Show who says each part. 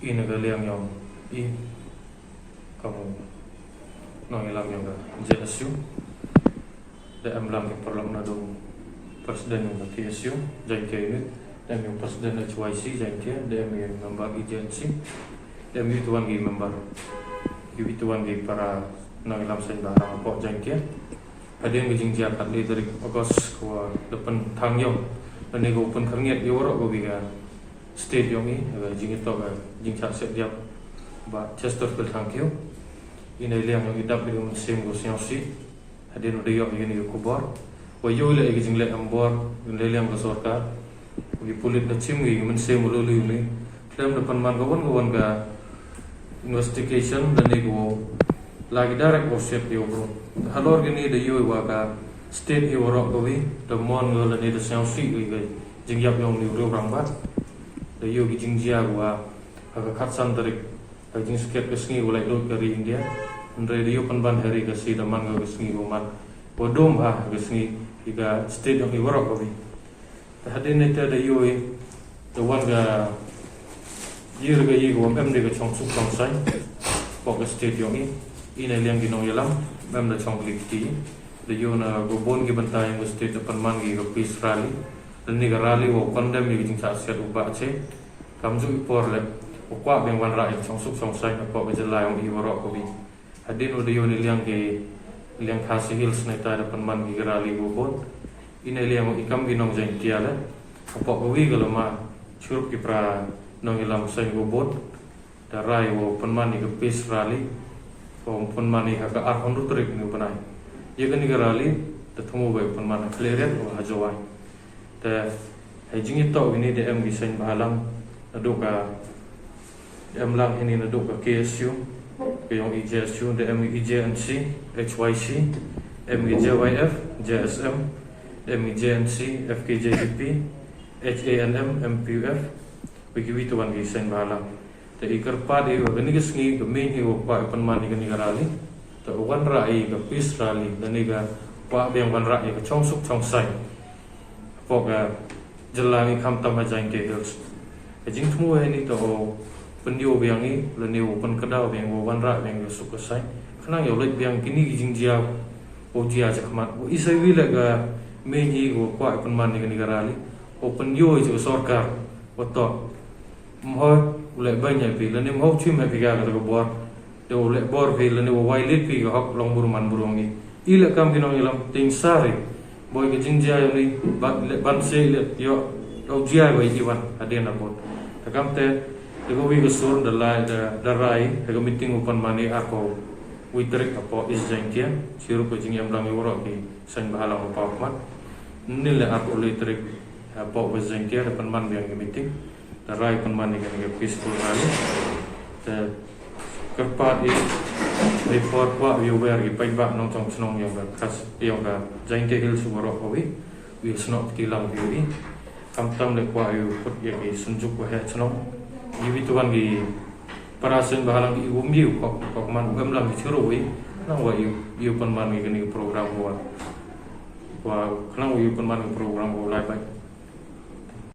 Speaker 1: inagaliang yang kamu nong ilang yang JSU dan lang yang perlu nadong presiden yang TSU jadi kayak dan yang presiden HYC jadi dan yang member agency dan itu wangi member itu wangi para nong ilang sen barang apa jadi ada yang bijing kat dari Agos ke depan tangyong dan nego pun kerniat Europe gobiga state yang ini jing itu jing cak dia ba Chesterfield tangkyo ina liang yang idap di musim gosnya si ada yang dia ini kubar wayo le jing le ambor le liang ke sorka di pulit na cimi musim lulu ini dalam depan man kawan ga investigation dan nego lagi direct worship yo bro halor gini de yo wa ka state yo ro gobi de mon ngol ni de siao si ga jing yap yong ni ro rang ba de yo gi jing jia wa aga khatsan tarik jing sket ke sngi ulai lo dari India andre de yo pan hari ke si de man ga sngi go man bodom ha ke sngi iga state yo ni ro gobi hadin neta de yo de wan ga yir ga yi go em de ga chong su chong sai ko ke state yo ni ina liang ginong yalam mem da chong likti de yo na go bon gi bantai ngo state depan man gi go peace rally dan ni ga rally wo condemn ni jing sa set uba che kam ju por le o kwa beng wan ra chong suk chong sai ko ga jelai ong i waro ko bi hadin de yo ni liang ge liang khasi hills na ta depan man gi rally go bon ina liang ikam ginong jeng tiala ko ko wi ga lama churup ki pra nong ilam sai go bon da rai wo penman ni go peace rally pun mani haka ar hondu terik ni panai ye kan rally ta thumu bai pun mana clearet wa hajawai ta hajing itu ini DM gisain bahalang aduka DM lang ini aduka KSU ke yang IJSU DM IJNC HYC MIJYF JSM MIJNC FKJDP HANM MPUF begitu tuan gisain bahalang ikar padi wa gani gisngi gemin hi wa pa panman ni rally ta wan rai ga peace rally dan ni ga pa beng wan rai ga chong suk chong sai po ga jelangi kham tam ha jain ke hills jing thmu ni to pendio beng ni le ni pen kadau beng wan ra beng suk sai khana yo le beng kini jing jia o jia ja khmat o isai wi le ga me ni go pa panman ni rally o pendio ju sarkar o to mho ulai banyak pi lani mau cuma pi ga ga bor de ulai bor pi lani wailit pi ga hok long burman burungi ila kam binong ilam ting sari boy ga jinja ni ban se yo au jia bai iwan adena bot takam te de go wi ga sur de la da rai ga meeting upan mani ako witrik apo is jangkia siru ko jing yam lang yoro ki san bahala ko pa nil ako litrik apo was jangkia depan man yang meeting tarai penman ni peaceful rally ta kerpat i report wa viewer gi pai ba nong chong chnong yang ga khas yang ga jain ke hil suwaro ko wi snok ti lang vi kam tam le kwa yu put ye gi sunjuk wa he chnong yi tuan gi parasen bahalang gi umbi ko man ugam lang gi churo wi nang wa yu penman gi program wa nang yu penman program wa lai bai